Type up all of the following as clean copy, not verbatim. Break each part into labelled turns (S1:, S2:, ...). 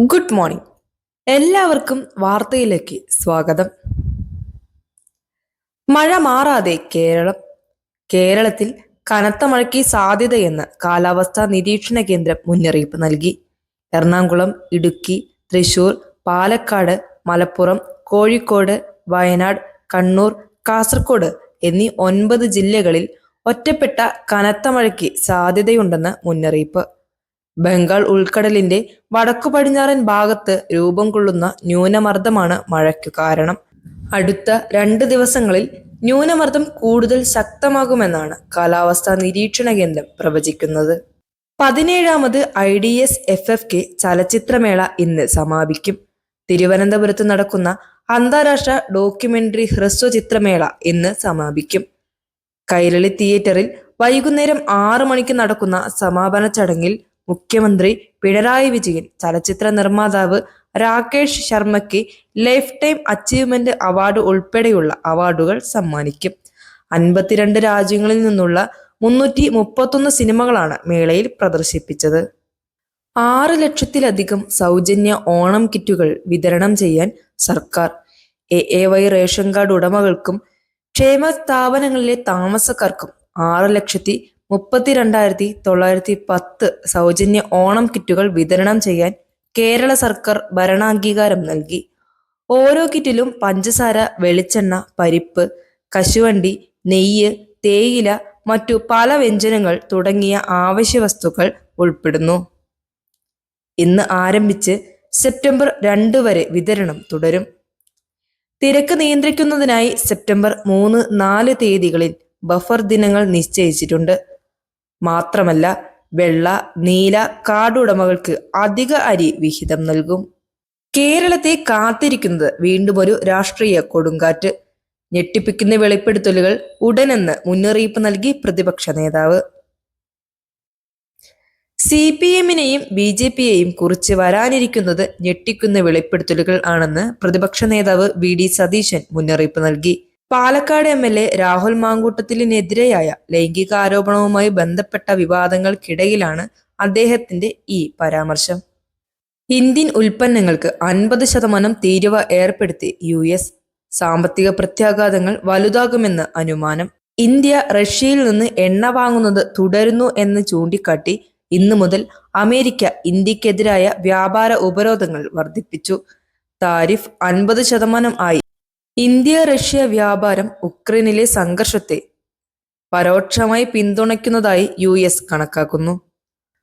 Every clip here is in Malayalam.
S1: Good morning. എല്ലാവർക്കും വാർത്തയിലേക്ക് സ്വാഗതം. മഴ മാറാതെ കേരളത്തിൽ കനത്ത മഴയ്ക്ക് സാധ്യതയെന്ന് കാലാവസ്ഥാ നിരീക്ഷണ കേന്ദ്രം മുന്നറിയിപ്പ് നൽകി. എറണാകുളം, ഇടുക്കി, തൃശൂർ, പാലക്കാട്, മലപ്പുറം, കോഴിക്കോട്, വയനാട്, കണ്ണൂർ, കാസർഗോഡ് എന്നീ 9 ജില്ലകളിൽ ഒറ്റപ്പെട്ട കനത്ത മഴയ്ക്ക് സാധ്യതയുണ്ടെന്ന് മുന്നറിയിപ്പ്. ബംഗാൾ ഉൾക്കടലിന്റെ വടക്കു പടിഞ്ഞാറൻ ഭാഗത്ത് രൂപം കൊള്ളുന്ന ന്യൂനമർദ്ദമാണ് മഴയ്ക്കു കാരണം. അടുത്ത 2 ദിവസങ്ങളിൽ ന്യൂനമർദ്ദം കൂടുതൽ ശക്തമാകുമെന്നാണ് കാലാവസ്ഥാ നിരീക്ഷണ കേന്ദ്രം പ്രവചിക്കുന്നത്. 17ാമത് IDS-FFK ചലച്ചിത്രമേള ഇന്ന് സമാപിക്കും. തിരുവനന്തപുരത്ത് നടക്കുന്ന അന്താരാഷ്ട്ര ഡോക്യുമെന്ററി ഹ്രസ്വ ചിത്രമേള ഇന്ന് സമാപിക്കും. കൈരളി തിയേറ്ററിൽ വൈകുന്നേരം 6 മണിക്ക് നടക്കുന്ന സമാപന ചടങ്ങിൽ മുഖ്യമന്ത്രി പിണറായി വിജയൻ ചലച്ചിത്ര നിർമ്മാതാവ് രാകേഷ് ശർമ്മയ്ക്ക് ലൈഫ് ടൈം അച്ചീവ്മെന്റ് അവാർഡ് ഉൾപ്പെടെയുള്ള അവാർഡുകൾ സമ്മാനിക്കും. 52 രാജ്യങ്ങളിൽ നിന്നുള്ള 331 സിനിമകളാണ് മേളയിൽ പ്രദർശിപ്പിച്ചത്. 6 ലക്ഷത്തിലധികം സൗജന്യ ഓണം കിറ്റുകൾ വിതരണം ചെയ്യാൻ സർക്കാർ. AAY റേഷൻ കാർഡ് ഉടമകൾക്കും ക്ഷേമ സ്ഥാപനങ്ങളിലെ താമസക്കാർക്കും 6,32,910 സൗജന്യ ഓണം കിറ്റുകൾ വിതരണം ചെയ്യാൻ കേരള സർക്കാർ ഭരണാംഗീകാരം നൽകി. ഓരോ കിറ്റിലും പഞ്ചസാര, വെളിച്ചെണ്ണ, പരിപ്പ്, കശുവണ്ടി, നെയ്യ്, തേയില, മറ്റു പല വ്യഞ്ജനങ്ങൾ തുടങ്ങിയ ആവശ്യ വസ്തുക്കൾ ഉൾപ്പെടുന്നു. ഇന്ന് ആരംഭിച്ച് സെപ്റ്റംബർ 2 വരെ വിതരണം തുടരും. തിരക്ക് നിയന്ത്രിക്കുന്നതിനായി സെപ്റ്റംബർ 3, 4 തീയതികളിൽ ബഫർ ദിനങ്ങൾ നിശ്ചയിച്ചിട്ടുണ്ട്. മാത്രമല്ല, വെള്ള, നീല കാർഡ് ഉടമകൾക്ക് അധിക അരി വിഹിതം നൽകും. കേരളത്തെ കാത്തിരിക്കുന്നത് വീണ്ടും ഒരു രാഷ്ട്രീയ കൊടുങ്കാറ്റ്. ഞെട്ടിപ്പിക്കുന്ന വെളിപ്പെടുത്തലുകൾ ഉടനെന്ന് മുന്നറിയിപ്പ് നൽകി പ്രതിപക്ഷ നേതാവ്. CPM-നെയും BJP-യെയും കുറിച്ച് വരാനിരിക്കുന്നത് ഞെട്ടിക്കുന്ന വെളിപ്പെടുത്തലുകൾ ആണെന്ന് പ്രതിപക്ഷ നേതാവ് VD സതീശൻ മുന്നറിയിപ്പ് നൽകി. പാലക്കാട് MLA രാഹുൽ മാങ്കൂട്ടത്തിലിനെതിരെയായ ലൈംഗികാരോപണവുമായി ബന്ധപ്പെട്ട വിവാദങ്ങൾക്കിടയിലാണ് അദ്ദേഹത്തിന്റെ ഈ പരാമർശം. ഇന്ത്യൻ ഉൽപ്പന്നങ്ങൾക്ക് 50% തീരുവ ഏർപ്പെടുത്തി US. സാമ്പത്തിക പ്രത്യാഘാതങ്ങൾ വലുതാകുമെന്ന് അനുമാനം. ഇന്ത്യ റഷ്യയിൽ നിന്ന് എണ്ണ വാങ്ങുന്നത് തുടരുന്നു എന്ന് ചൂണ്ടിക്കാട്ടി ഇന്നു മുതൽ അമേരിക്ക ഇന്ത്യക്കെതിരായ വ്യാപാര ഉപരോധങ്ങൾ വർദ്ധിപ്പിച്ചു. താരിഫ് 50% ആയി. ഇന്ത്യ-റഷ്യ വ്യാപാരം ഉക്രൈനിലെ സംഘർഷത്തെ പരോക്ഷമായി പിന്തുണയ്ക്കുന്നതായി US കണക്കാക്കുന്നു.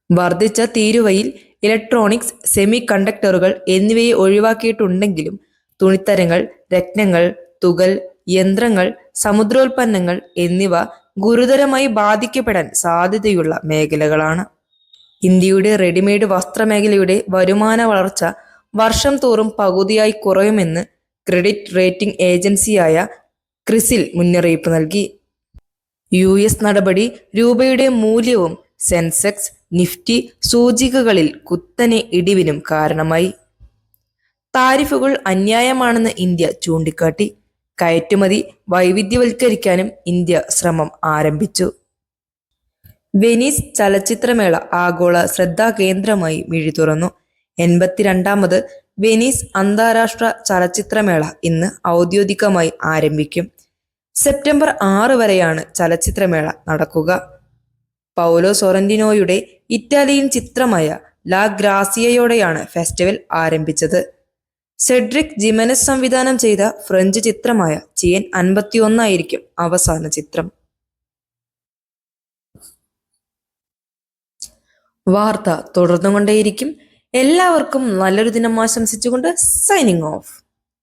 S1: വർദ്ധിച്ച തീരുവയിൽ ഇലക്ട്രോണിക്സ്, സെമി കണ്ടക്ടറുകൾ എന്നിവയെ ഒഴിവാക്കിയിട്ടുണ്ടെങ്കിലും തുണിത്തരങ്ങൾ, രത്നങ്ങൾ, തുകൽ, യന്ത്രങ്ങൾ, സമുദ്രോൽപ്പന്നങ്ങൾ എന്നിവ ഗുരുതരമായി ബാധിക്കപ്പെടാൻ സാധ്യതയുള്ള മേഖലകളാണ്. ഇന്ത്യയുടെ റെഡിമെയ്ഡ് വസ്ത്രമേഖലയുടെ വരുമാന വളർച്ച വർഷം തോറും പകുതിയായി കുറയുമെന്ന് ക്രെഡിറ്റ് റേറ്റിംഗ് ഏജൻസിയായ ക്രിസിൽ മുന്നറിയിപ്പ് നൽകി. US നടപടി രൂപയുടെ മൂല്യവും സെൻസെക്സ്, നിഫ്റ്റി സൂചികകളിൽ കുത്തനെ ഇടിവിനും കാരണമായി. താരിഫുകൾ അന്യായമാണെന്ന് ഇന്ത്യ ചൂണ്ടിക്കാട്ടി. കയറ്റുമതി വൈവിധ്യവൽക്കരിക്കാനും ഇന്ത്യ ശ്രമം ആരംഭിച്ചു. വെനീസ് ചലച്ചിത്രമേള ആഗോള ശ്രദ്ധാകേന്ദ്രമായി മിഴി തുറന്നു. 82ാമത് വെനീസ് അന്താരാഷ്ട്ര ചലച്ചിത്രമേള ഇന്ന് ഔദ്യോഗികമായി ആരംഭിക്കും. സെപ്റ്റംബർ 6 വരെയാണ് ചലച്ചിത്രമേള നടക്കുക. പൗലോ സോറന്റിനോയുടെ ഇറ്റാലിയൻ ചിത്രമായ ലാ ഗ്രാസിയയോടെയാണ് ഫെസ്റ്റിവൽ ആരംഭിച്ചത്. സെഡ്രിക് ജിമെനസ് സംവിധാനം ചെയ്ത ഫ്രഞ്ച് ചിത്രമായ ചിയൻ 51 ആയിരിക്കും അവസാന ചിത്രം. വാർത്ത തുടർന്നുകൊണ്ടേയിരിക്കും. എല്ലാവർക്കും നല്ലൊരു ദിനം ആശംസിച്ചുകൊണ്ട് സൈനിങ് ഓഫ്.